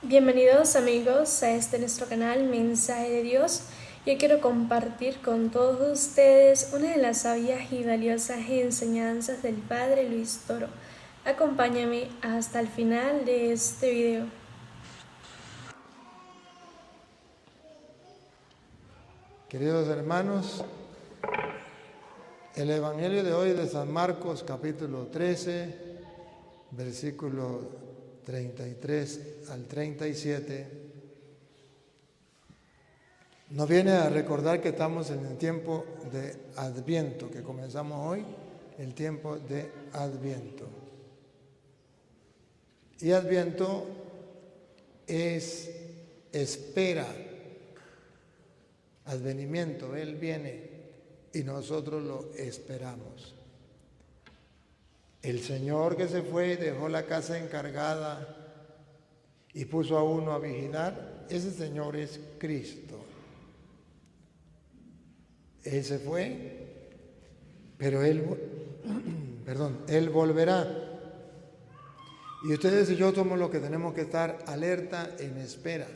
Bienvenidos amigos a este nuestro canal Mensaje de Dios. Yo quiero compartir con todos ustedes una de las sabias y valiosas enseñanzas del Padre Luis Toro. Acompáñame hasta el final de este video. Queridos hermanos, el Evangelio de hoy de San Marcos, capítulo 13, versículo 33 al 37, nos viene a recordar que estamos en el tiempo de Adviento, que comenzamos hoy, el tiempo de Adviento. Y Adviento es espera, advenimiento, Él viene y nosotros lo esperamos. El Señor que se fue, dejó la casa encargada y puso a uno a vigilar, ese Señor es Cristo. Él se fue, pero Él volverá. Y ustedes y yo somos los que tenemos que estar alerta en espera.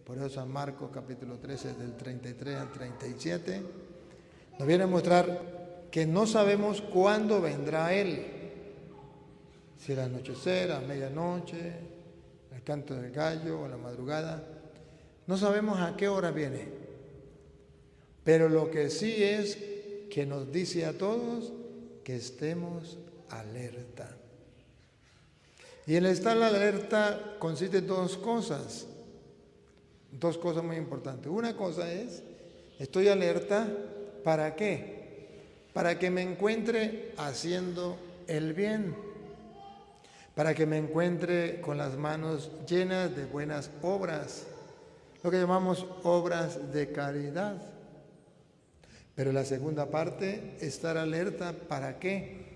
Por eso San Marcos capítulo 13 del 33 al 37 nos viene a mostrar que no sabemos cuándo vendrá Él. Si al anochecer, a medianoche, al canto del gallo o a la madrugada. No sabemos a qué hora viene. Pero lo que sí es que nos dice a todos que estemos alerta. Y el estar alerta consiste en dos cosas muy importantes. Una cosa es, estoy alerta, ¿para qué? Para que me encuentre haciendo el bien, para que me encuentre con las manos llenas de buenas obras, lo que llamamos obras de caridad. Pero la segunda parte, estar alerta, ¿para qué?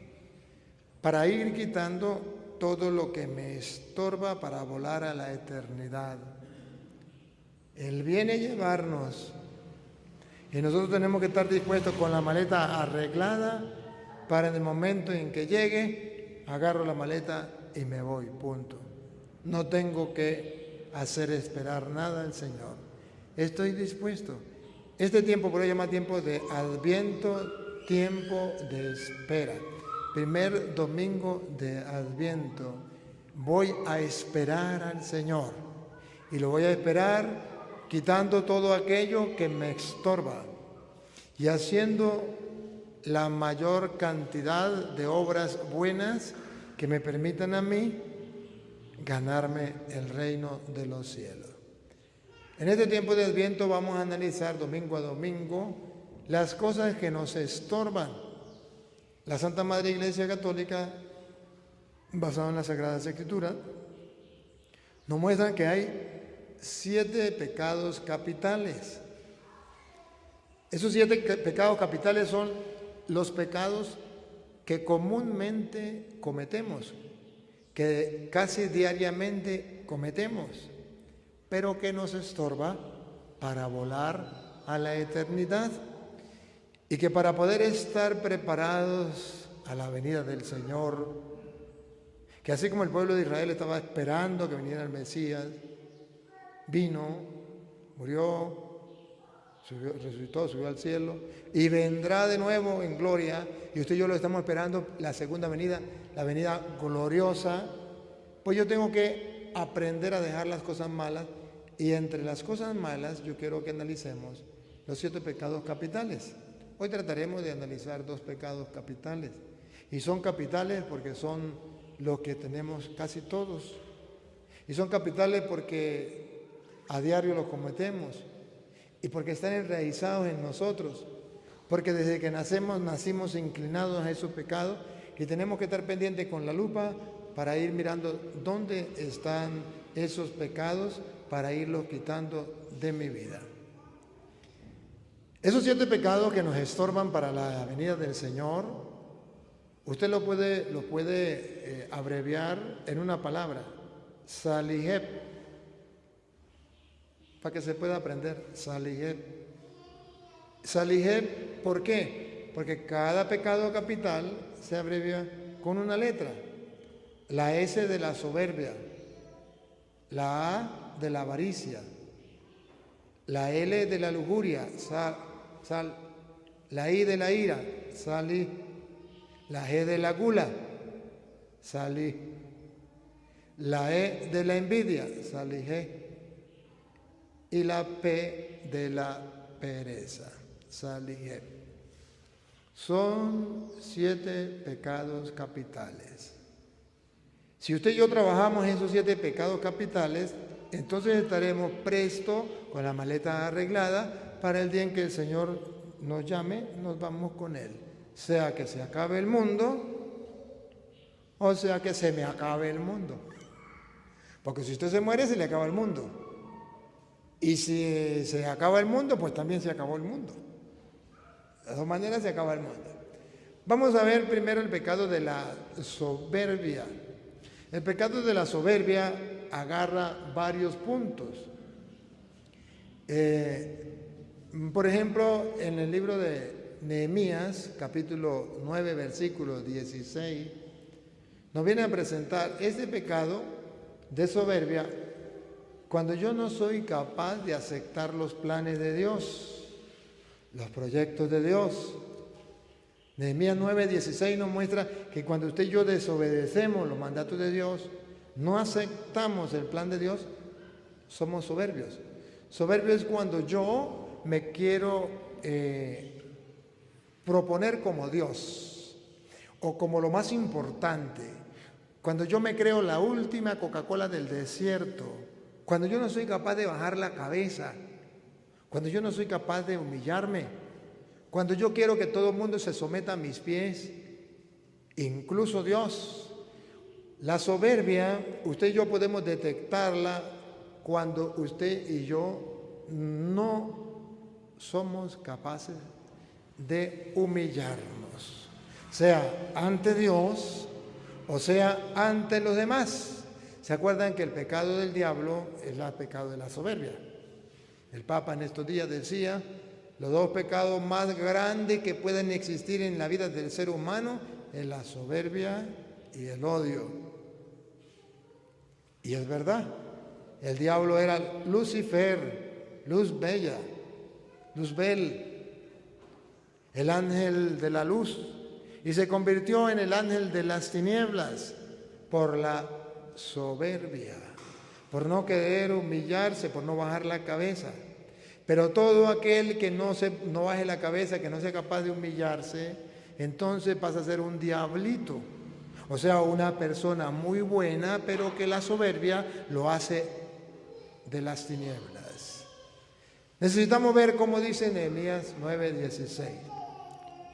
Para ir quitando todo lo que me estorba para volar a la eternidad. Él viene a llevarnos y nosotros tenemos que estar dispuestos con la maleta arreglada para en el momento en que llegue, agarro la maleta y me voy, punto. No tengo que hacer esperar nada al Señor. Estoy dispuesto. Este tiempo por hoy se llama tiempo de Adviento, tiempo de espera. Primer domingo de Adviento. Voy a esperar al Señor y lo voy a esperar quitando todo aquello que me estorba y haciendo la mayor cantidad de obras buenas que me permitan a mí ganarme el reino de los cielos. En este tiempo de Adviento vamos a analizar domingo a domingo las cosas que nos estorban. La Santa Madre Iglesia Católica, basada en las Sagradas Escrituras, nos muestra que hay 7 pecados capitales. Esos 7 pecados capitales son los pecados que comúnmente cometemos, que casi diariamente cometemos, pero que nos estorba para volar a la eternidad y que para poder estar preparados a la venida del Señor, que así como el pueblo de Israel estaba esperando que viniera el Mesías, vino, murió, resucitó, subió al cielo y vendrá de nuevo en gloria. Y usted y yo lo estamos esperando, la segunda venida, la venida gloriosa. Pues yo tengo que aprender a dejar las cosas malas, y entre las cosas malas yo quiero que analicemos los 7 pecados capitales. Hoy trataremos de analizar 2 pecados capitales, y son capitales porque son los que tenemos casi todos, y son capitales porque a diario los cometemos y porque están enraizados en nosotros, porque desde que nacimos inclinados a esos pecados, y tenemos que estar pendientes con la lupa para ir mirando dónde están esos pecados para irlos quitando de mi vida. Esos 7 pecados que nos estorban para la venida del Señor, usted lo puede abreviar en una palabra: Saliheb, para que se pueda aprender. Saliheb. Saliheb, ¿por qué? Porque cada pecado capital se abrevia con una letra. La S de la soberbia, la A de la avaricia, la L de la lujuria, sal, la I de la ira, salí, la G de la gula, salí, la E de la envidia, salí G, y la P de la pereza, salí G. Son 7 pecados capitales. Si usted y yo trabajamos en esos 7 pecados capitales, entonces estaremos prestos con la maleta arreglada para el día en que el Señor nos llame, nos vamos con Él. Sea que se acabe el mundo, o sea que se me acabe el mundo. Porque si usted se muere, se le acaba el mundo. Y si se acaba el mundo, pues también se acabó el mundo. De las dos maneras se acaba el mundo. Vamos a ver primero el pecado de la soberbia. El pecado de la soberbia agarra varios puntos. Por ejemplo, en el libro de Nehemías, capítulo 9, versículo 16, nos viene a presentar este pecado de soberbia cuando yo no soy capaz de aceptar los planes de Dios, los proyectos de Dios. Nehemías 9:16 nos muestra que cuando usted y yo desobedecemos los mandatos de Dios, no aceptamos el plan de Dios, somos soberbios. Soberbio es cuando yo me quiero proponer como Dios o como lo más importante. Cuando yo me creo la última Coca-Cola del desierto, cuando yo no soy capaz de bajar la cabeza, cuando yo no soy capaz de humillarme, cuando yo quiero que todo el mundo se someta a mis pies, incluso Dios. La soberbia, usted y yo podemos detectarla cuando usted y yo no somos capaces de humillarnos, sea ante Dios o sea ante los demás. ¿Se acuerdan que el pecado del diablo es el pecado de la soberbia? El Papa en estos días decía: los 2 pecados más grandes que pueden existir en la vida del ser humano es la soberbia y el odio. Y es verdad, el diablo era Lucifer, luz bella, Luzbel, el ángel de la luz, y se convirtió en el ángel de las tinieblas por la soberbia, por no querer humillarse, por no bajar la cabeza. Pero todo aquel que no baje la cabeza, que no sea capaz de humillarse, entonces pasa a ser un diablito. O sea, una persona muy buena, pero que la soberbia lo hace de las tinieblas. Necesitamos ver cómo dice Nehemías 9:16.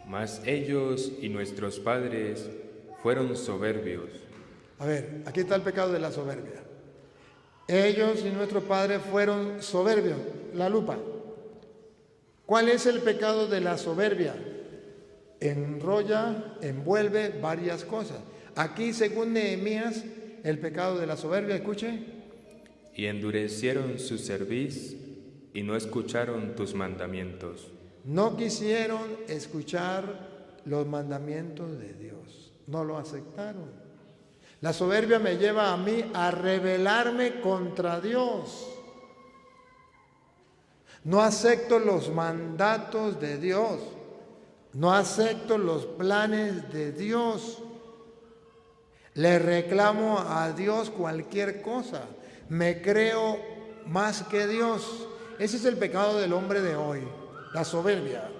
Mas ellos y nuestros padres fueron soberbios. A ver, aquí está el pecado de la soberbia. Ellos y nuestros padres fueron soberbios. La lupa. ¿Cuál es el pecado de la soberbia? Enrolla, envuelve varias cosas. Aquí, según Nehemías, el pecado de la soberbia, escuche. Y endurecieron su cerviz y no escucharon tus mandamientos. No quisieron escuchar los mandamientos de Dios. No lo aceptaron. La soberbia me lleva a mí a rebelarme contra Dios. No acepto los mandatos de Dios. No acepto los planes de Dios. Le reclamo a Dios cualquier cosa. Me creo más que Dios. Ese es el pecado del hombre de hoy, la soberbia.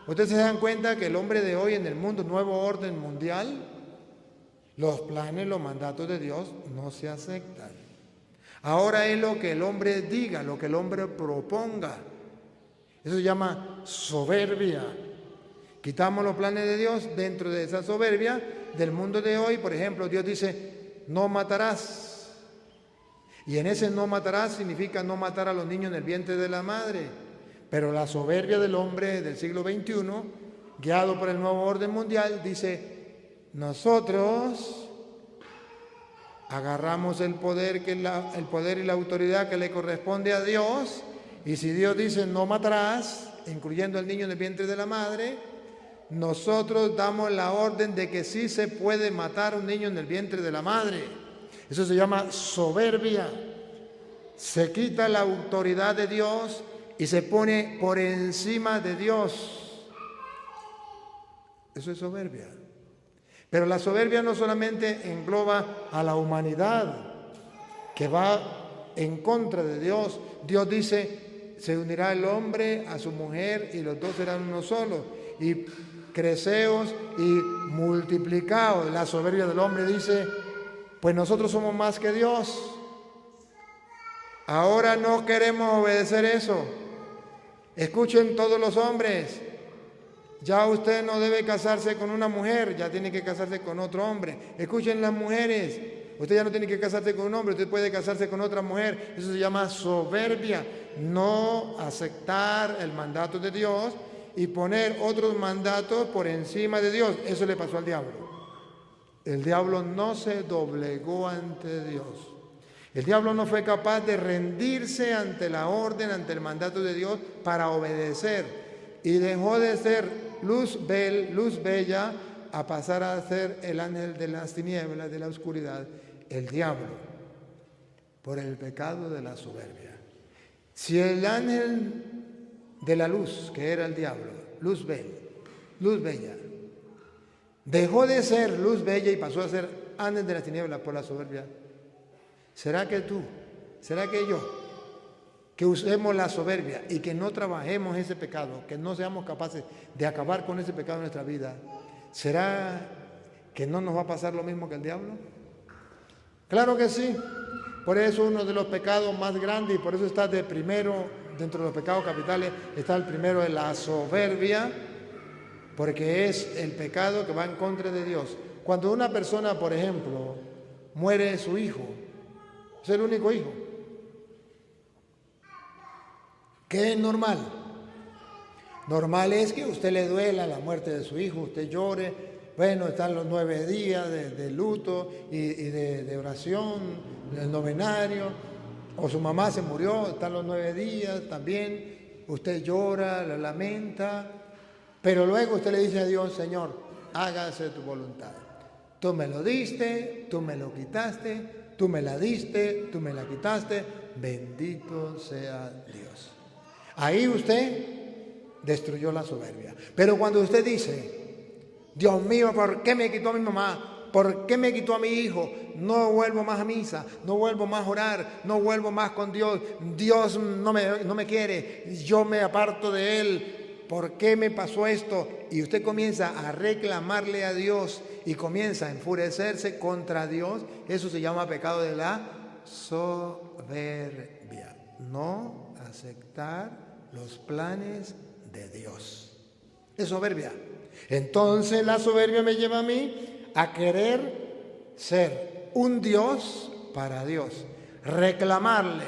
Ustedes se dan cuenta que el hombre de hoy en el mundo, nuevo orden mundial, los planes, los mandatos de Dios no se aceptan. Ahora es lo que el hombre diga, lo que el hombre proponga. Eso se llama soberbia. Quitamos los planes de Dios dentro de esa soberbia del mundo de hoy. Por ejemplo, Dios dice, no matarás. Y en ese no matarás significa no matar a los niños en el vientre de la madre. Pero la soberbia del hombre del siglo XXI, guiado por el nuevo orden mundial, dice, nosotros agarramos el poder y la autoridad que le corresponde a Dios, y si Dios dice no matarás, incluyendo al niño en el vientre de la madre, nosotros damos la orden de que sí se puede matar a un niño en el vientre de la madre. Eso se llama soberbia. se quita la autoridad de Dios y se pone por encima de Dios. Eso es soberbia. Pero la soberbia no solamente engloba a la humanidad que va en contra de Dios. Dios dice, se unirá el hombre a su mujer y los dos serán uno solo. Y creceos y multiplicaos. La soberbia del hombre dice, pues nosotros somos más que Dios. Ahora no queremos obedecer eso. Escuchen todos los hombres. Ya usted no debe casarse con una mujer, ya tiene que casarse con otro hombre. Escuchen las mujeres, usted ya no tiene que casarse con un hombre, usted puede casarse con otra mujer. Eso se llama soberbia, no aceptar el mandato de Dios y poner otros mandatos por encima de Dios. Eso le pasó al diablo. El diablo no se doblegó ante Dios. El diablo no fue capaz de rendirse ante la orden, ante el mandato de Dios para obedecer. Y dejó de ser luz bella a pasar a ser el ángel de las tinieblas, de la oscuridad, el diablo, por el pecado de la soberbia. Si el ángel de la luz, que era el diablo, luz bella, dejó de ser luz bella y pasó a ser ángel de las tinieblas por la soberbia, ¿será que tú, será que yo, que usemos la soberbia y que no trabajemos ese pecado, que no seamos capaces de acabar con ese pecado en nuestra vida, ¿será que no nos va a pasar lo mismo que el diablo? Claro que sí. Por eso uno de los pecados más grandes, y por eso está de primero, dentro de los pecados capitales, está el primero de la soberbia, porque es el pecado que va en contra de Dios. Cuando una persona, por ejemplo, muere su hijo, es el único hijo, ¿qué es normal? Normal es que a usted le duela la muerte de su hijo, usted llore. Bueno, están los 9 días de luto y de oración, el novenario. O su mamá se murió, están los 9 días también. Usted llora, la lamenta. Pero luego usted le dice a Dios, Señor, hágase tu voluntad. Tú me lo diste, tú me lo quitaste, tú me la diste, tú me la quitaste. Bendito sea Dios. Ahí usted destruyó la soberbia. Pero cuando usted dice, Dios mío, ¿por qué me quitó a mi mamá? ¿Por qué me quitó a mi hijo? No vuelvo más a misa, no vuelvo más a orar, no vuelvo más con Dios. Dios no me quiere, yo me aparto de Él. ¿Por qué me pasó esto? Y usted comienza a reclamarle a Dios y comienza a enfurecerse contra Dios. Eso se llama pecado de la soberbia. No aceptar los planes de Dios. Es soberbia. Entonces la soberbia me lleva a mí a querer ser un Dios para Dios, reclamarle,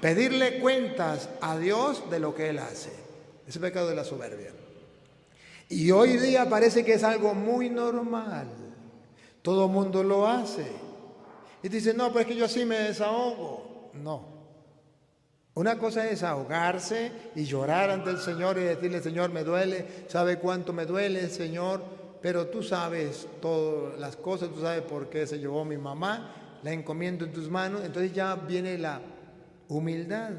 pedirle cuentas a Dios de lo que Él hace. Ese es el pecado de la soberbia. Y hoy día parece que es algo muy normal. Todo el mundo lo hace. Y dice, no, pues es que yo así me desahogo. No. Una cosa es ahogarse y llorar ante el Señor y decirle, Señor, me duele, ¿sabe cuánto me duele, Señor? Pero tú sabes todas las cosas, tú sabes por qué se llevó mi mamá, la encomiendo en tus manos. Entonces ya viene la humildad,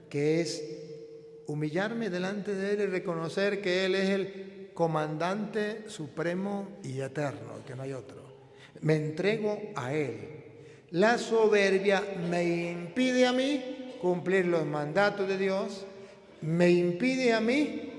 que es humillarme delante de Él y reconocer que Él es el comandante supremo y eterno, que no hay otro. Me entrego a Él. La soberbia me impide a mí cumplir los mandatos de Dios, me impide a mí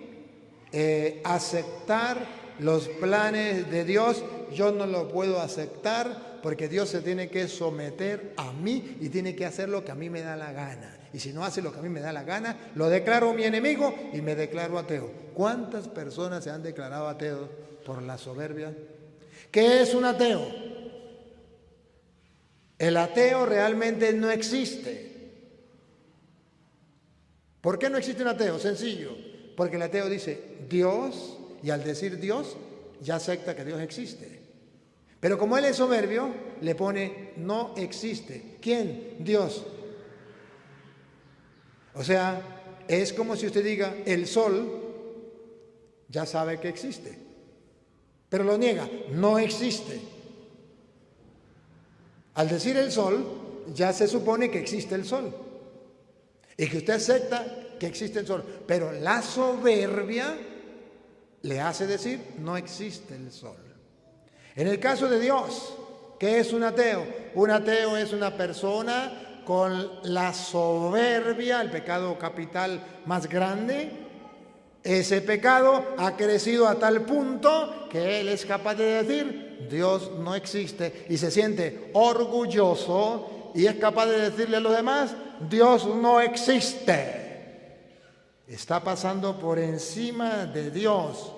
aceptar los planes de Dios. Yo no lo puedo aceptar porque Dios se tiene que someter a mí y tiene que hacer lo que a mí me da la gana. Y si no hace lo que a mí me da la gana, lo declaro mi enemigo y me declaro ateo. ¿Cuántas personas se han declarado ateos por la soberbia? ¿Qué es un ateo? El ateo realmente no existe. ¿Por qué no existe un ateo? Sencillo. Porque el ateo dice Dios, y al decir Dios ya acepta que Dios existe. Pero como él es soberbio, le pone no existe. ¿Quién? Dios. O sea, es como si usted diga el sol, ya sabe que existe, pero lo niega, no existe. Al decir el sol, ya se supone que existe el sol. y que usted acepta que existe el sol. Pero la soberbia le hace decir, no existe el sol. En el caso de Dios, ¿qué es un ateo? Un ateo es una persona con la soberbia, el pecado capital más grande. Ese pecado ha crecido a tal punto que él es capaz de decir, Dios no existe, y se siente orgulloso y es capaz de decirle a los demás, Dios no existe. Está pasando por encima de Dios.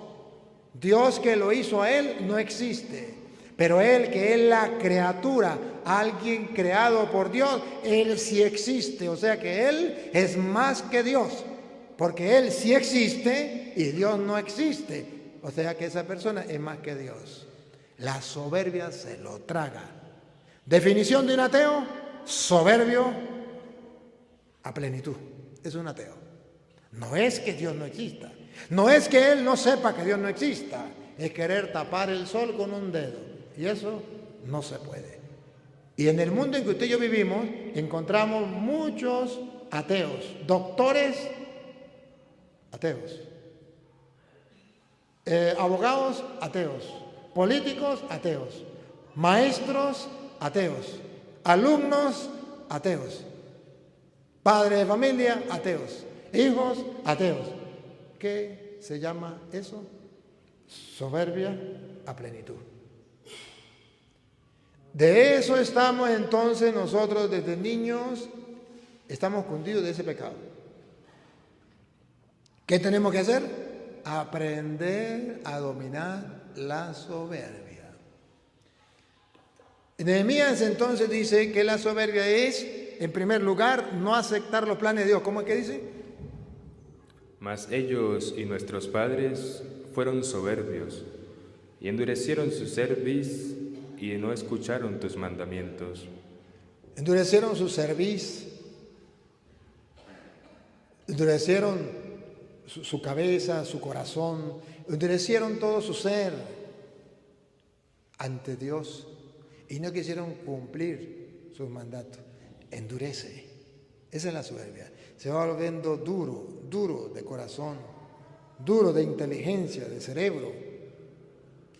Dios que lo hizo a él no existe, pero él que es la criatura, alguien creado por Dios, él sí existe. O sea que él es más que Dios, porque él sí existe y Dios no existe. O sea que esa persona es más que Dios. La soberbia se lo traga. Definición de un ateo: soberbio a plenitud. Es un ateo. No es que Dios no exista. No es que él no sepa que Dios no exista. Es querer tapar el sol con un dedo. Y eso no se puede. Y en el mundo en que usted y yo vivimos, encontramos muchos ateos. Doctores ateos. Abogados ateos. Políticos ateos. Maestros ateos. Alumnos ateos. Padres de familia ateos. Hijos ateos. ¿Qué se llama eso? Soberbia a plenitud. De eso estamos entonces nosotros desde niños, estamos cundidos de ese pecado. ¿Qué tenemos que hacer? Aprender a dominar la soberbia. Nehemías entonces dice que la soberbia es, en primer lugar, no aceptar los planes de Dios. ¿Cómo es que dice? Mas ellos y nuestros padres fueron soberbios y endurecieron su cerviz y no escucharon tus mandamientos. Endurecieron su cerviz, endurecieron su cabeza, su corazón, endurecieron todo su ser ante Dios y no quisieron cumplir sus mandatos. Endurece. Esa es la soberbia. Se va volviendo duro de corazón, duro de inteligencia, de cerebro.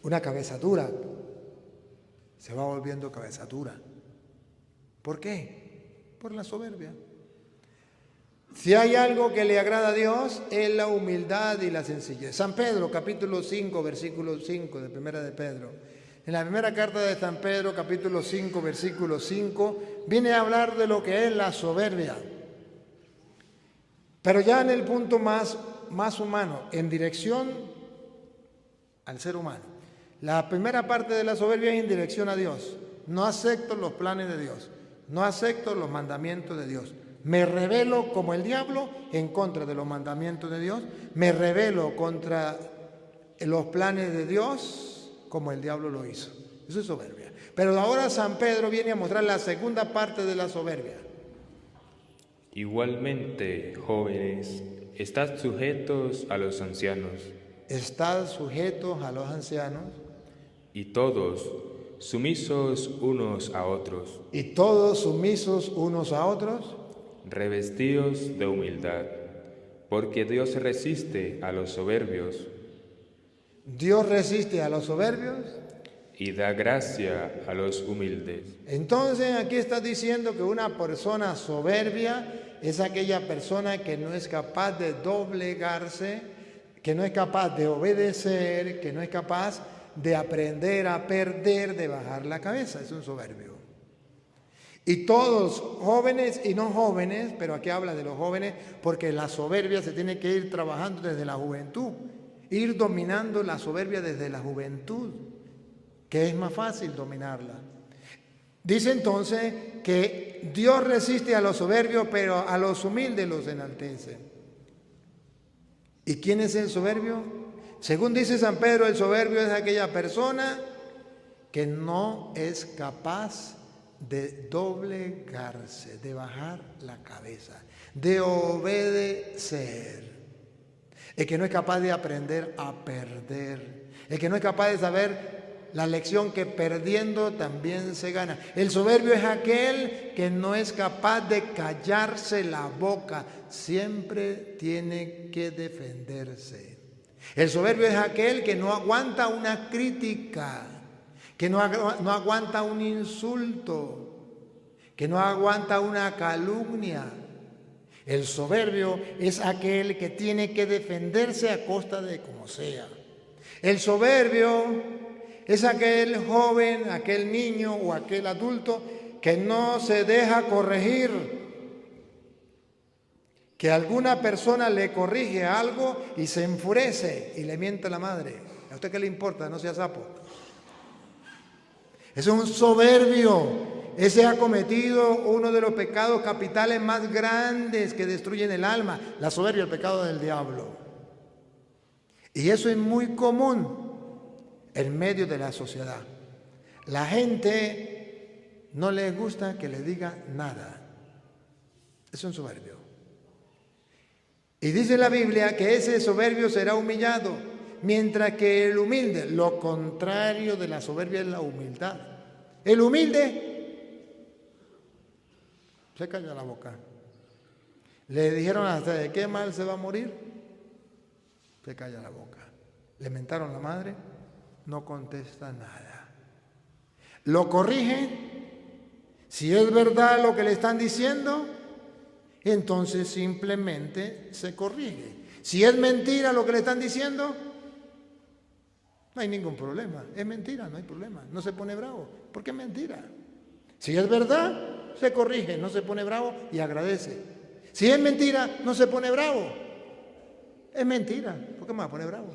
Una cabeza dura. Se va volviendo cabeza dura. ¿Por qué? Por la soberbia. Si hay algo que le agrada a Dios, es la humildad y la sencillez. San Pedro, capítulo 5, versículo 5 de Primera de Pedro. En la primera carta de San Pedro, capítulo 5, versículo 5, viene a hablar de lo que es la soberbia. Pero ya en el punto más humano, en dirección al ser humano. La primera parte de la soberbia es en dirección a Dios. No acepto los planes de Dios. No acepto los mandamientos de Dios. Me rebelo como el diablo en contra de los mandamientos de Dios. Me rebelo contra los planes de Dios como el diablo lo hizo. Eso es soberbia. Pero ahora San Pedro viene a mostrar la segunda parte de la soberbia. Igualmente, jóvenes, estad sujetos a los ancianos. Estad sujetos a los ancianos. Y todos sumisos unos a otros. Y todos sumisos unos a otros. Revestidos de humildad, porque Dios resiste a los soberbios. Dios resiste a los soberbios. Y da gracia a los humildes. Entonces aquí está diciendo que una persona soberbia es aquella persona que no es capaz de doblegarse, que no es capaz de obedecer, que no es capaz de aprender a perder, de bajar la cabeza. Es un soberbio. Y todos, jóvenes y no jóvenes, pero aquí habla de los jóvenes, porque la soberbia se tiene que ir trabajando desde la juventud, ir dominando la soberbia desde la juventud, que es más fácil dominarla. Dice entonces que Dios resiste a los soberbios, pero a los humildes los enaltece. ¿Y quién es el soberbio? Según dice San Pedro, el soberbio es aquella persona que no es capaz de doblegarse, de bajar la cabeza, de obedecer. El que no es capaz de aprender a perder, el que no es capaz de saber la lección que perdiendo también se gana. El soberbio es aquel que no es capaz de callarse la boca, siempre tiene que defenderse. El soberbio es aquel que no aguanta una crítica, que no aguanta un insulto, que no aguanta una calumnia. El soberbio es aquel que tiene que defenderse a costa de como sea. El soberbio es aquel joven, aquel niño o aquel adulto que no se deja corregir, que alguna persona le corrige algo y se enfurece y le miente a la madre. ¿A usted qué le importa? No sea sapo. Es un soberbio. Ese ha cometido uno de los pecados capitales más grandes que destruyen el alma, la soberbia, el pecado del diablo. Y eso es muy común en medio de la sociedad. La gente no le gusta que le diga nada. Es un soberbio. Y dice la Biblia que ese soberbio será humillado, mientras que el humilde, lo contrario de la soberbia es la humildad. El humilde se calla la boca. Le dijeron hasta de qué mal se va a morir. Se calla la boca. Le mentaron a la madre, no contesta nada. Lo corrige. Si es verdad lo que le están diciendo, entonces simplemente se corrige. Si es mentira lo que le están diciendo, no hay ningún problema. Es mentira, no hay problema. No se pone bravo, porque es mentira. Si es verdad, se corrige, no se pone bravo y agradece. Si es mentira, no se pone bravo. Es mentira, ¿por qué me va a poner bravo?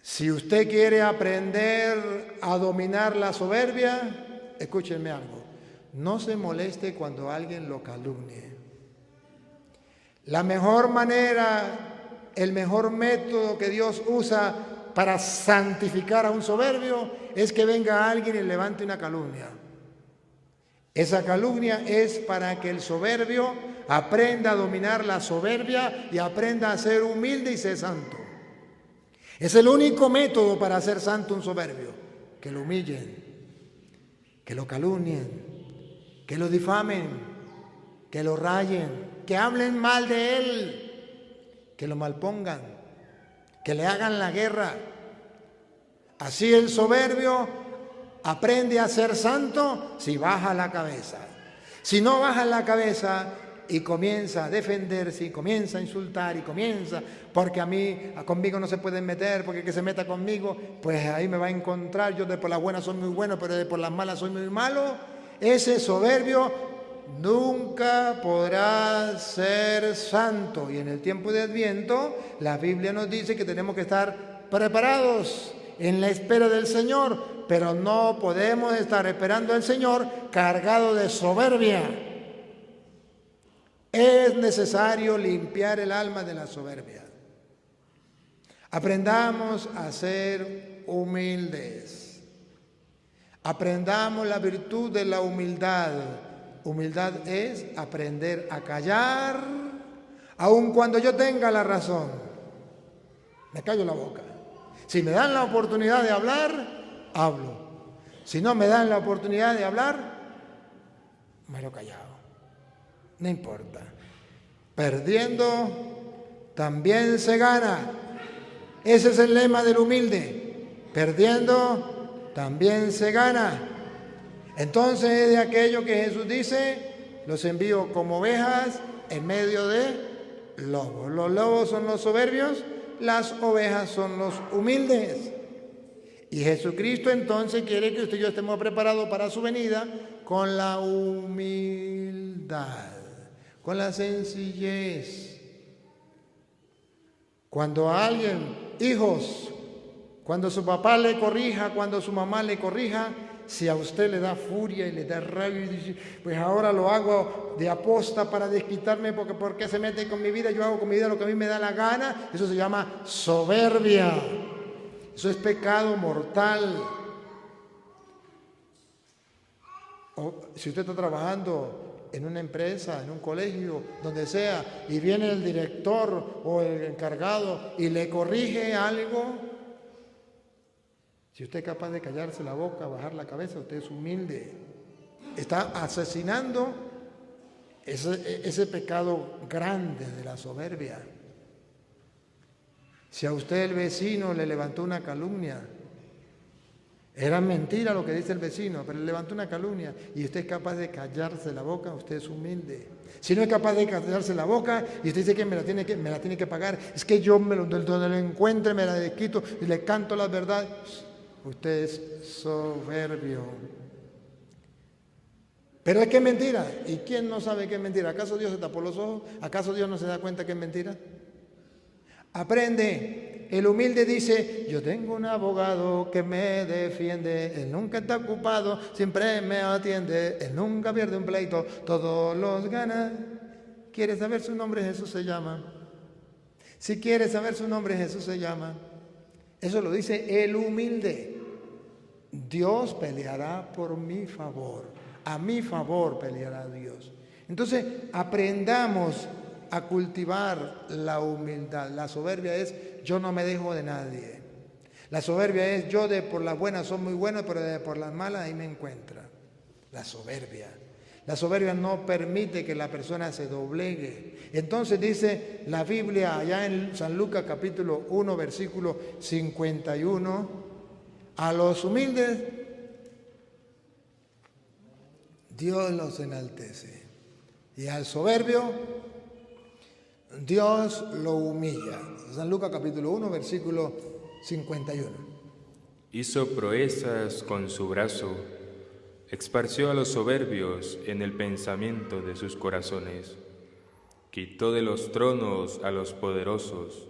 Si usted quiere aprender a dominar la soberbia, escúchenme algo. No se moleste cuando alguien lo calumnie. La mejor manera, el mejor método que Dios usa para santificar a un soberbio es que venga alguien y levante una calumnia. Esa calumnia es para que el soberbio aprenda a dominar la soberbia y aprenda a ser humilde y ser santo. Es el único método para hacer santo un soberbio. Que lo humillen, que lo calumnien, que lo difamen, que lo rayen, que hablen mal de él, que lo malpongan, que le hagan la guerra. Así el soberbio aprende a ser santo si baja la cabeza. Si no baja la cabeza y comienza a defenderse y comienza a insultar y comienza, porque conmigo no se pueden meter, porque el que se meta conmigo, pues ahí me va a encontrar. Yo de por las buenas soy muy bueno, pero de por las malas soy muy malo. Ese soberbio nunca podrá ser santo. Y en el tiempo de Adviento, la Biblia nos dice que tenemos que estar preparados en la espera del Señor, pero no podemos estar esperando al Señor cargado de soberbia. Es necesario limpiar el alma de la soberbia. Aprendamos a ser humildes. Aprendamos la virtud de la humildad. Humildad es aprender a callar, aun cuando yo tenga la razón. Me callo la boca. Si me dan la oportunidad de hablar, hablo. Si no me dan la oportunidad de hablar, me lo callado. No importa. Perdiendo también se gana. Ese es el lema del humilde. Perdiendo también se gana. Entonces es de aquello que Jesús dice: los envío como ovejas en medio de lobos. Los lobos son los soberbios, las ovejas son los humildes. Y Jesucristo entonces quiere que usted y yo estemos preparados para su venida con la humildad, con la sencillez. Cuando alguien, hijos, cuando su papá le corrija, cuando su mamá le corrija, si a usted le da furia y le da rabia y dice, pues ahora lo hago de aposta para desquitarme porque ¿por qué se mete con mi vida? Yo hago con mi vida lo que a mí me da la gana. Eso se llama soberbia. Eso es pecado mortal. O si usted está trabajando en una empresa, en un colegio, donde sea, y viene el director o el encargado y le corrige algo, Si usted es capaz de callarse la boca, bajar la cabeza, usted es humilde. Está asesinando ese pecado grande de la soberbia. Si a usted el vecino le levantó una calumnia, era mentira lo que dice el vecino, pero le levantó una calumnia y usted es capaz de callarse la boca, usted es humilde. Si no es capaz de callarse la boca y usted dice que me la tiene que pagar, es que yo donde lo encuentre me la desquito y le canto las verdades, usted es soberbio. Pero es que es mentira. ¿Y quién no sabe que es mentira? ¿Acaso Dios se tapó los ojos? ¿Acaso Dios no se da cuenta que es mentira? Aprende. El humilde dice, yo tengo un abogado que me defiende, él nunca está ocupado, siempre me atiende, él nunca pierde un pleito, todos los gana. ¿Quiere saber su nombre? Jesús se llama. Si quiere saber su nombre, Jesús se llama. Eso lo dice el humilde. Dios peleará por mi favor. A mi favor peleará Dios. Entonces, aprendamos a cultivar la humildad. La soberbia es, yo no me dejo de nadie. La soberbia es, yo de por las buenas soy muy bueno, pero de por las malas ahí me encuentra. La soberbia. La soberbia no permite que la persona se doblegue. Entonces dice la Biblia allá en San Lucas capítulo 1, versículo 51, a los humildes Dios los enaltece y al soberbio Dios lo humilla. San Lucas capítulo 1, versículo 51. Hizo proezas con su brazo, esparció a los soberbios en el pensamiento de sus corazones, quitó de los tronos a los poderosos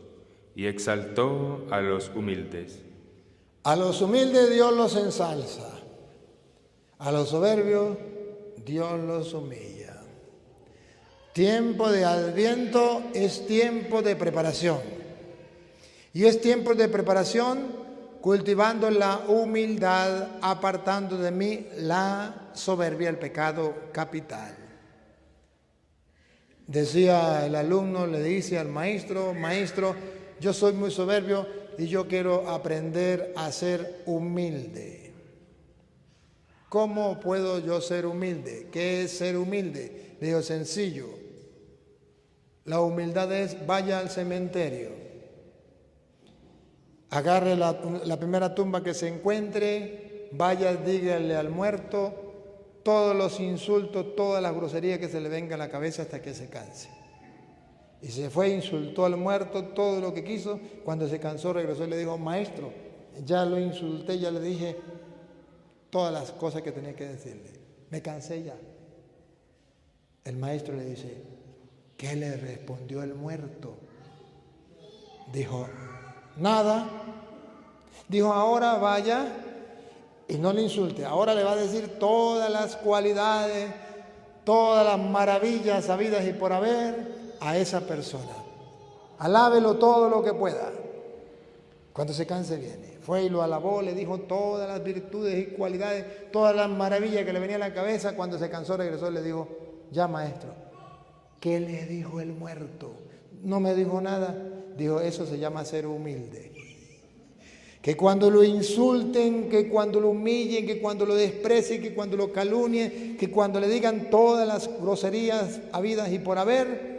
y exaltó a los humildes. A los humildes Dios los ensalza, a los soberbios Dios los humilla. Tiempo de Adviento es tiempo de preparación. Y es tiempo de preparación cultivando la humildad, apartando de mí la soberbia, el pecado capital. Decía el alumno, le dice al maestro, maestro, yo soy muy soberbio y yo quiero aprender a ser humilde. ¿Cómo puedo yo ser humilde? ¿Qué es ser humilde? Le digo, sencillo. La humildad es, vaya al cementerio, agarre la primera tumba que se encuentre, vaya, dígale al muerto todos los insultos, todas las groserías que se le venga a la cabeza hasta que se canse. Y se fue, insultó al muerto todo lo que quiso. Cuando se cansó, regresó y le dijo, maestro, ya lo insulté, ya le dije todas las cosas que tenía que decirle. Me cansé ya. El maestro le dice, ¿qué le respondió el muerto? Dijo, nada. Dijo, ahora vaya y no le insulte. Ahora le va a decir todas las cualidades, todas las maravillas habidas y por haber a esa persona. Alábelo todo lo que pueda. Cuando se canse viene. Fue y lo alabó, le dijo todas las virtudes y cualidades, todas las maravillas que le venían a la cabeza. Cuando se cansó, regresó y le dijo, ya maestro, ¿qué le dijo el muerto? No me dijo nada. Dijo, eso se llama ser humilde. Que cuando lo insulten, que cuando lo humillen, que cuando lo desprecien, que cuando lo calumnien, que cuando le digan todas las groserías habidas y por haber,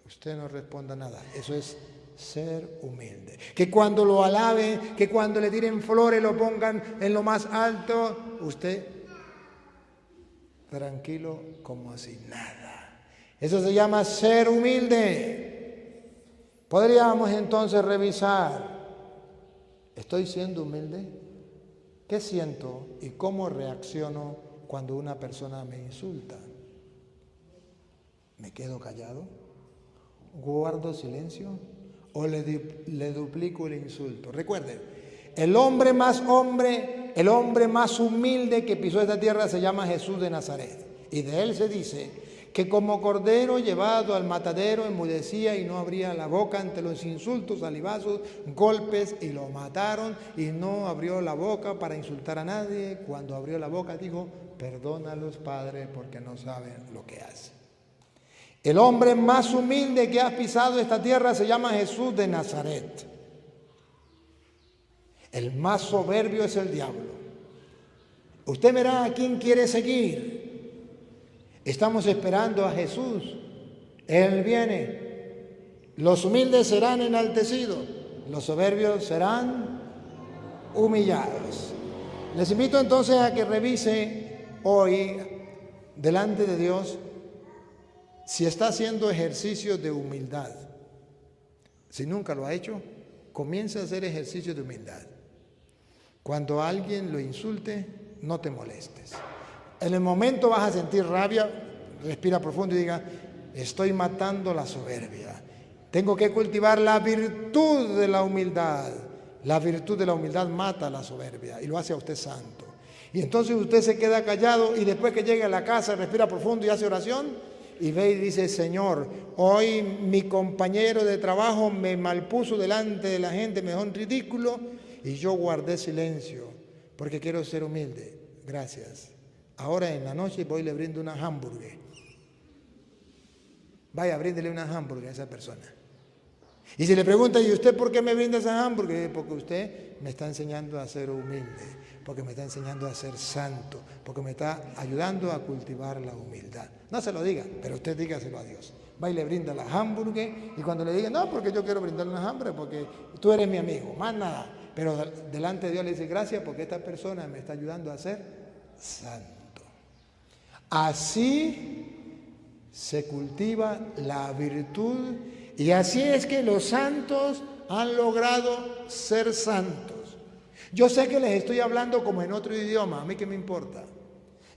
usted no responda nada. Eso es ser humilde. Que cuando lo alaben, que cuando le tiren flores, lo pongan en lo más alto, usted tranquilo como así nada. Eso se llama ser humilde. Podríamos entonces revisar, ¿estoy siendo humilde? ¿Qué siento y cómo reacciono cuando una persona me insulta? ¿Me quedo callado? ¿Guardo silencio? ¿O le duplico el insulto? Recuerden, el hombre más humilde que pisó esta tierra se llama Jesús de Nazaret. Y de él se dice que como cordero llevado al matadero enmudecía y no abría la boca ante los insultos, salivazos, golpes, y lo mataron y no abrió la boca para insultar a nadie. Cuando abrió la boca dijo, perdónalos, Padre, porque no saben lo que hacen. El hombre más humilde que ha pisado esta tierra se llama Jesús de Nazaret. El más soberbio es el diablo. Usted verá a quién quiere seguir. Estamos esperando a Jesús. Él viene. Los humildes serán enaltecidos, los soberbios serán humillados. Les invito entonces a que revise hoy delante de Dios si está haciendo ejercicio de humildad. Si nunca lo ha hecho, comience a hacer ejercicio de humildad. Cuando alguien lo insulte, no te molestes. En el momento vas a sentir rabia, respira profundo y diga: estoy matando la soberbia. Tengo que cultivar la virtud de la humildad. La virtud de la humildad mata la soberbia y lo hace a usted santo. Y entonces usted se queda callado y después que llegue a la casa respira profundo y hace oración y ve y dice: Señor, hoy mi compañero de trabajo me malpuso delante de la gente, me dejó en ridículo y yo guardé silencio porque quiero ser humilde. Gracias. Ahora en la noche voy y le brindo una hamburguesa. Vaya, bríndele una hamburguesa a esa persona. Y si le pregunta: ¿y usted por qué me brinda esa hamburguesa? Porque usted me está enseñando a ser humilde, porque me está enseñando a ser santo, porque me está ayudando a cultivar la humildad. No se lo diga, pero usted dígaselo a Dios. Va y le brinda la hamburguesa y cuando le diga: no, porque yo quiero brindarle una hamburguesa, porque tú eres mi amigo, más nada. Pero delante de Dios le dice: gracias porque esta persona me está ayudando a ser santo. Así se cultiva la virtud y así es que los santos han logrado ser santos. Yo sé que les estoy hablando como en otro idioma, a mí qué me importa.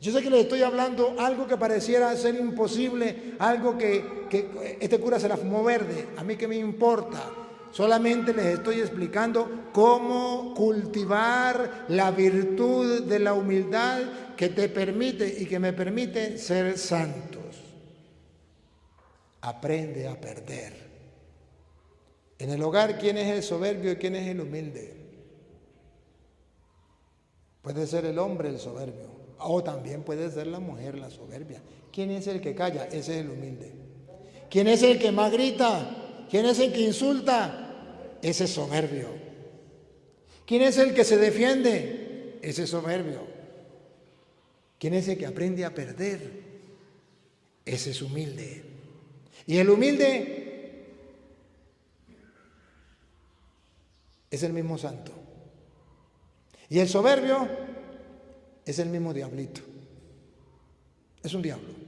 Yo sé que les estoy hablando algo que pareciera ser imposible, algo que este cura se la fumó verde, a mí qué me importa. Solamente les estoy explicando cómo cultivar la virtud de la humildad que te permite y que me permite ser santos. Aprende a perder. En el hogar, ¿quién es el soberbio y quién es el humilde? Puede ser el hombre el soberbio, o también puede ser la mujer la soberbia. ¿Quién es el que calla? Ese es el humilde. ¿Quién es el que más grita? ¿Quién es el que insulta? Ese es soberbio. ¿Quién es el que se defiende? Ese es soberbio. ¿Quién es el que aprende a perder? Ese es humilde. Y el humilde es el mismo santo. Y el soberbio es el mismo diablito. Es un diablo.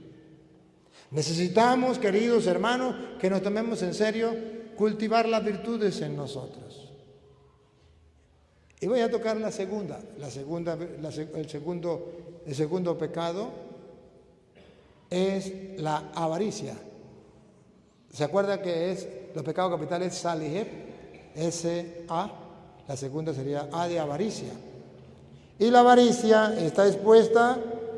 Necesitamos, queridos hermanos, que nos tomemos en serio cultivar las virtudes en nosotros. Y voy a tocar el segundo pecado es la avaricia. ¿Se acuerda que es los pecados capitales Saliheb? S-A, la segunda sería A de avaricia. Y la avaricia está expuesta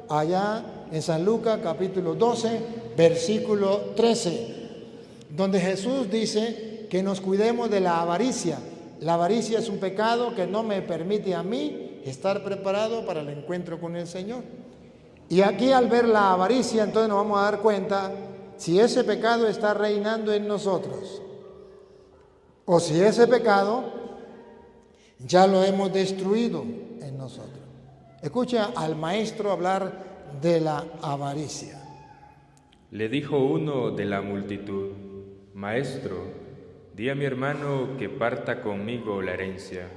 allá en San Lucas capítulo 12, versículo 13, donde Jesús dice que nos cuidemos de la avaricia. La avaricia es un pecado que no me permite a mí estar preparado para el encuentro con el Señor. Y aquí al ver la avaricia, entonces nos vamos a dar cuenta si ese pecado está reinando en nosotros o si ese pecado ya lo hemos destruido en nosotros. Escucha al maestro hablar de la avaricia. Le dijo uno de la multitud: Maestro, di a mi hermano que parta conmigo la herencia.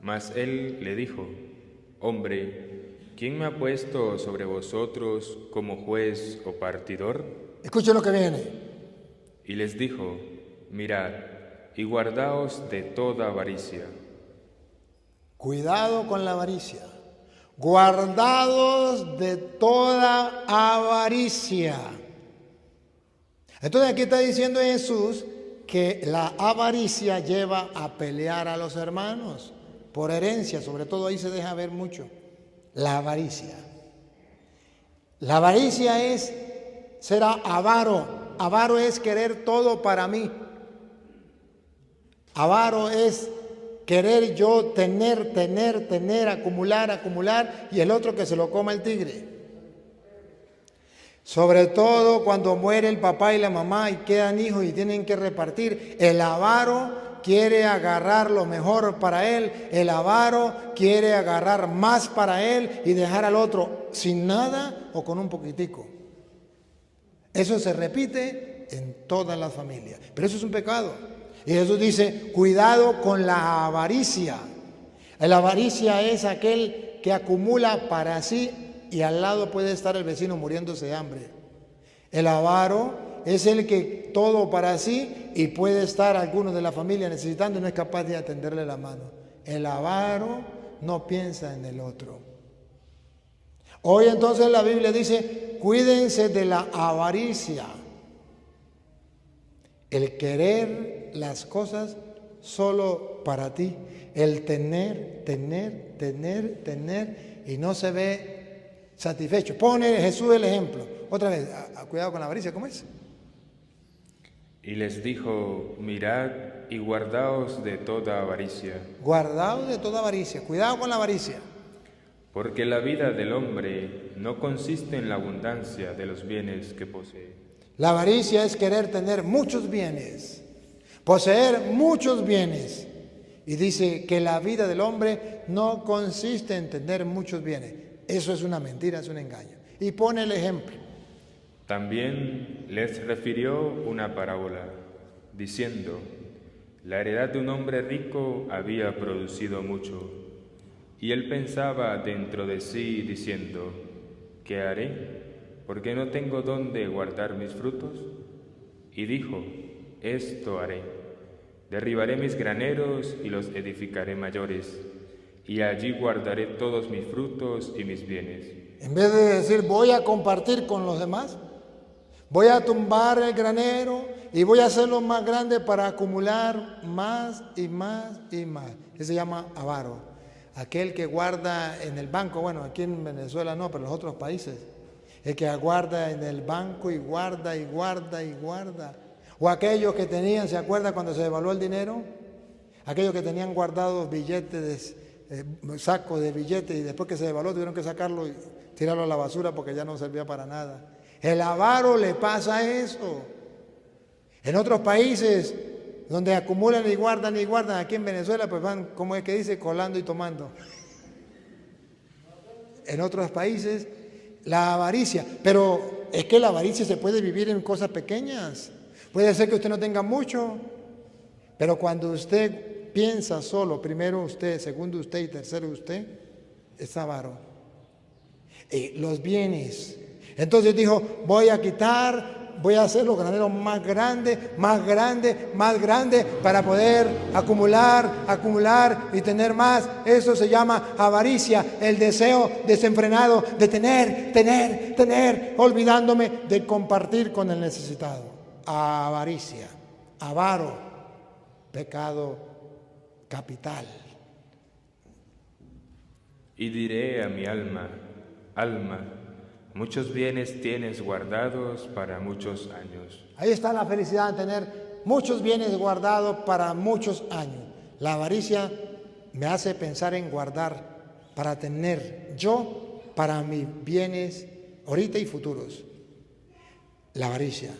Mas él le dijo: Hombre, ¿quién me ha puesto sobre vosotros como juez o partidor? Escuchen lo que viene. Y les dijo: Mirad y guardaos de toda avaricia. Cuidado con la avaricia. Guardados de toda avaricia. Entonces aquí está diciendo Jesús que la avaricia lleva a pelear a los hermanos por herencia, sobre todo ahí se deja ver mucho. La avaricia. La avaricia es ser avaro. Avaro es querer todo para mí. Avaro es querer yo tener, acumular y el otro que se lo coma el tigre. Sobre todo cuando muere el papá y la mamá y quedan hijos y tienen que repartir. El avaro quiere agarrar lo mejor para él. El avaro quiere agarrar más para él y dejar al otro sin nada o con un poquitico. Eso se repite en todas las familias. Pero eso es un pecado. Y Jesús dice, cuidado con la avaricia. La avaricia es aquel que acumula para sí y al lado puede estar el vecino muriéndose de hambre. El avaro es el que todo para sí y puede estar alguno de la familia necesitando y no es capaz de atenderle la mano. El avaro no piensa en el otro. Hoy entonces la Biblia dice, cuídense de la avaricia. El querer las cosas solo para ti. El tener y no se ve satisfecho. Pone Jesús el ejemplo. Otra vez, cuidado con la avaricia, ¿cómo es? Y les dijo, mirad y guardaos de toda avaricia. Guardaos de toda avaricia, cuidado con la avaricia. Porque la vida del hombre no consiste en la abundancia de los bienes que posee. La avaricia es querer tener muchos bienes, poseer muchos bienes. Y dice que la vida del hombre no consiste en tener muchos bienes. Eso es una mentira, es un engaño. Y pone el ejemplo. También les refirió una parábola, diciendo, la heredad de un hombre rico había producido mucho, y él pensaba dentro de sí, diciendo, ¿qué haré? Porque no tengo dónde guardar mis frutos. Y dijo, esto haré, derribaré mis graneros y los edificaré mayores, y allí guardaré todos mis frutos y mis bienes. En vez de decir, voy a compartir con los demás, voy a tumbar el granero y voy a hacerlo más grande para acumular más y más y más. Eso se llama avaro. Aquel que guarda en el banco, bueno, aquí en Venezuela no, pero en los otros países. El que guarda en el banco y guarda y guarda y guarda. O aquellos que tenían, ¿se acuerdan cuando se devaluó el dinero? Aquellos que tenían guardados billetes, sacos de billetes y después que se devaluó tuvieron que sacarlo y tirarlo a la basura porque ya no servía para nada. El avaro le pasa eso. En otros países donde acumulan y guardan, aquí en Venezuela pues van, como es que dice, colando y tomando. En otros países la avaricia, pero es que la avaricia se puede vivir en cosas pequeñas. Puede ser que usted no tenga mucho, pero cuando usted piensa solo, primero usted, segundo usted y tercero usted, es avaro. Los bienes. Entonces dijo, voy a hacer los graneros más grandes para poder acumular y tener más. Eso se llama avaricia, el deseo desenfrenado de tener, olvidándome de compartir con el necesitado. Avaricia, avaro, pecado capital. Y diré a mi alma, alma, muchos bienes tienes guardados para muchos años. Ahí está la felicidad de tener muchos bienes guardados para muchos años. La avaricia me hace pensar en guardar para tener yo para mis bienes ahorita y futuros. La avaricia.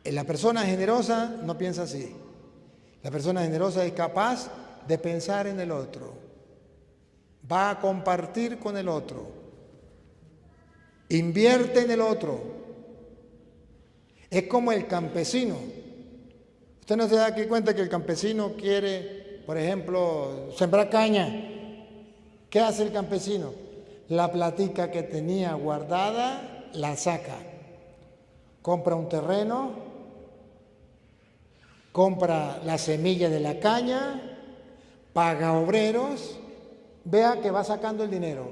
La persona generosa no piensa así. La persona generosa es capaz de pensar en el otro. Va a compartir con el otro. Invierte en el otro. Es como el campesino. Usted no se da aquí cuenta que el campesino quiere, por ejemplo, sembrar caña. ¿Qué hace el campesino? La platica que tenía guardada la saca. Compra un terreno, compra la semilla de la caña, paga obreros, vea que va sacando el dinero.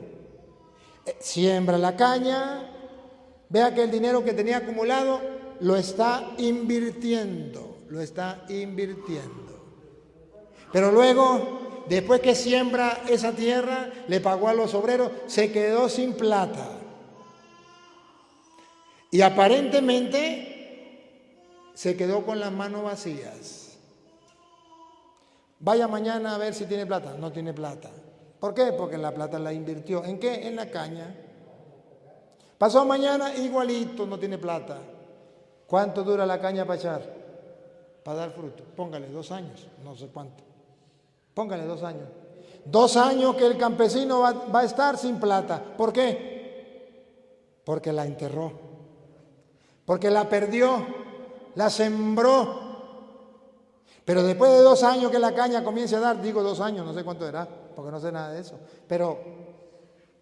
Siembra la caña, vea que el dinero que tenía acumulado lo está invirtiendo. Pero luego, después que siembra esa tierra, le pagó a los obreros, se quedó sin plata. Y aparentemente se quedó con las manos vacías. Vaya mañana a ver si tiene plata. No tiene plata. ¿Por qué? Porque la plata la invirtió. ¿En qué? En la caña. Pasó mañana igualito, no tiene plata. ¿Cuánto dura la caña para echar? para dar fruto. Póngale 2 años, no sé cuánto. Póngale 2 años. 2 años que el campesino va a estar sin plata. ¿Por qué? Porque la enterró. Porque la perdió. La sembró. Pero después de 2 años que la caña comience a dar, digo 2 años, no sé cuánto era, porque no sé nada de eso. Pero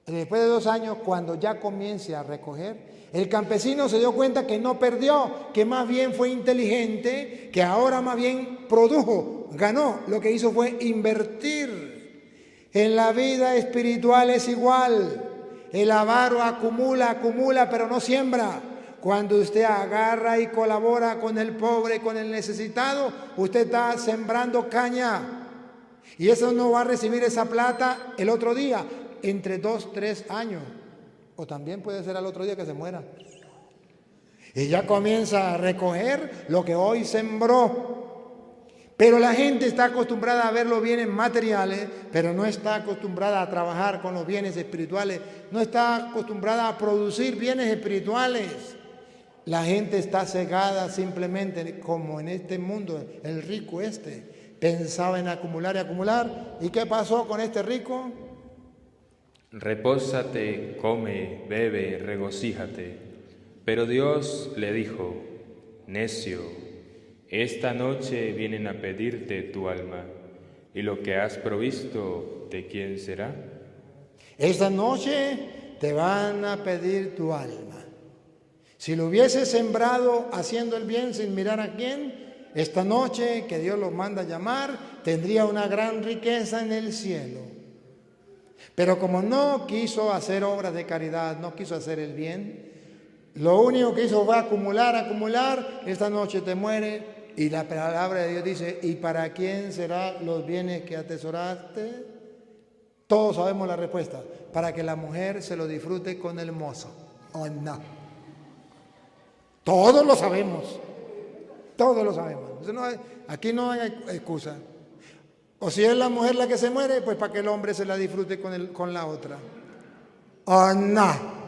después de 2 años, cuando ya comience a recoger, el campesino se dio cuenta que no perdió, que más bien fue inteligente, que ahora más bien produjo, ganó. Lo que hizo fue invertir. En la vida espiritual es igual. El avaro acumula, pero no siembra. Cuando usted agarra y colabora con el pobre, con el necesitado, usted está sembrando caña. Y eso no va a recibir esa plata el otro día, entre 2, 3 años. O también puede ser al otro día que se muera. Y ya comienza a recoger lo que hoy sembró. Pero la gente está acostumbrada a ver los bienes materiales, pero no está acostumbrada a trabajar con los bienes espirituales. No está acostumbrada a producir bienes espirituales. La gente está cegada simplemente, como en este mundo, el rico pensaba en acumular y acumular. ¿Y qué pasó con este rico? Repósate, come, bebe, regocíjate. Pero Dios le dijo: necio, esta noche vienen a pedirte tu alma, y lo que has provisto, ¿de quién será? Esta noche te van a pedir tu alma. Si lo hubiese sembrado haciendo el bien sin mirar a quién, esta noche que Dios los manda a llamar, tendría una gran riqueza en el cielo. Pero como no quiso hacer obras de caridad, no quiso hacer el bien, lo único que hizo fue acumular, esta noche te muere. Y la palabra de Dios dice: ¿y para quién serán los bienes que atesoraste? Todos sabemos la respuesta: para que la mujer se lo disfrute con el mozo. ¿O no? Todos lo sabemos. Todos lo sabemos. Aquí no hay excusa. O si es la mujer la que se muere, pues para que el hombre se la disfrute con la otra. ¿O no?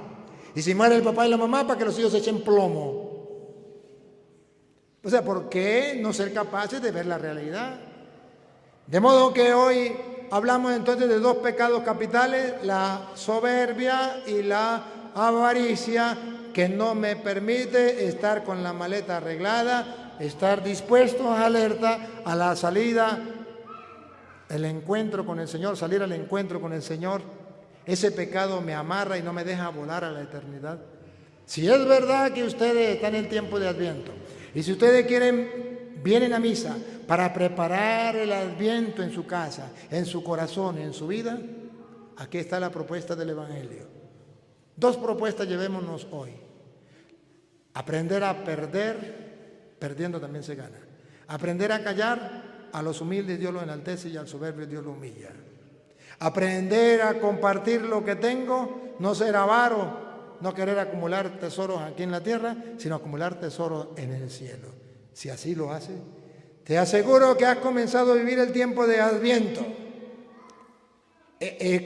Y si muere el papá y la mamá, para que los hijos se echen plomo. O sea, ¿por qué no ser capaces de ver la realidad? De modo que hoy hablamos entonces de 2 pecados capitales: la soberbia y la avaricia, que no me permite estar con la maleta arreglada, estar dispuesto, alerta a la salida, el encuentro con el Señor, salir al encuentro con el Señor. Ese pecado me amarra y no me deja volar a la eternidad. Si es verdad que ustedes están en tiempo de Adviento, y si ustedes vienen a misa para preparar el Adviento en su casa, en su corazón, en su vida, aquí está la propuesta del Evangelio. 2 propuestas llevémonos hoy. Aprender a perder, perdiendo también se gana. Aprender a callar, a los humildes Dios los enaltece y al soberbio Dios lo humilla. Aprender a compartir lo que tengo, no ser avaro, no querer acumular tesoros aquí en la tierra, sino acumular tesoros en el cielo. Si así lo hace, te aseguro que has comenzado a vivir el tiempo de Adviento.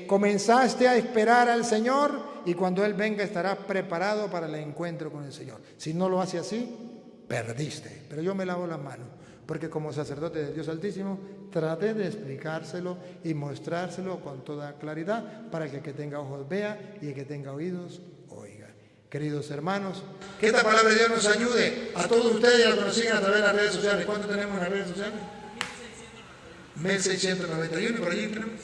Comenzaste a esperar al Señor, y cuando Él venga estarás preparado para el encuentro con el Señor. Si no lo hace así, perdiste. Pero yo me lavo las manos, porque como sacerdote de Dios Altísimo traté de explicárselo y mostrárselo con toda claridad, para que el que tenga ojos vea y el que tenga oídos oiga. Queridos hermanos, que esta palabra de Dios nos ayude a todos ustedes y a los que nos siguen a través de las redes sociales. ¿Cuánto tenemos en las redes sociales? 1691, por allí tenemos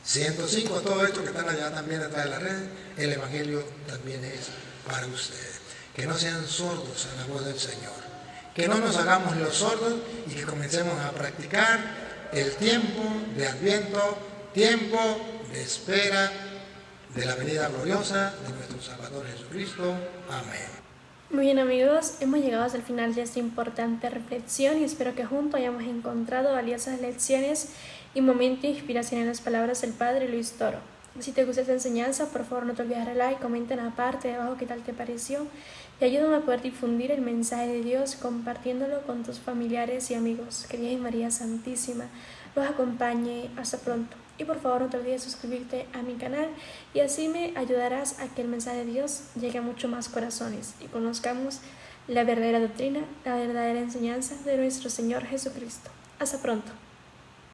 105, todo esto que están allá también atrás de las redes. El Evangelio también es para ustedes. Que no sean sordos a la voz del Señor. Que no nos hagamos los sordos y que comencemos a practicar el tiempo de Adviento, tiempo de espera de la venida gloriosa de nuestro Salvador Jesucristo. Amén. Muy bien amigos, hemos llegado hasta el final de esta importante reflexión y espero que juntos hayamos encontrado valiosas lecciones y momento de inspiración en las palabras del Padre Luis Toro. Si te gusta esta enseñanza, por favor no te olvides de darle like, comenta en la parte de abajo qué tal te pareció y ayúdame a poder difundir el mensaje de Dios compartiéndolo con tus familiares y amigos. Que Dios y María Santísima los acompañe. Hasta pronto. Y por favor no te olvides de suscribirte a mi canal y así me ayudarás a que el mensaje de Dios llegue a mucho más corazones y conozcamos la verdadera doctrina, la verdadera enseñanza de nuestro Señor Jesucristo. Hasta pronto.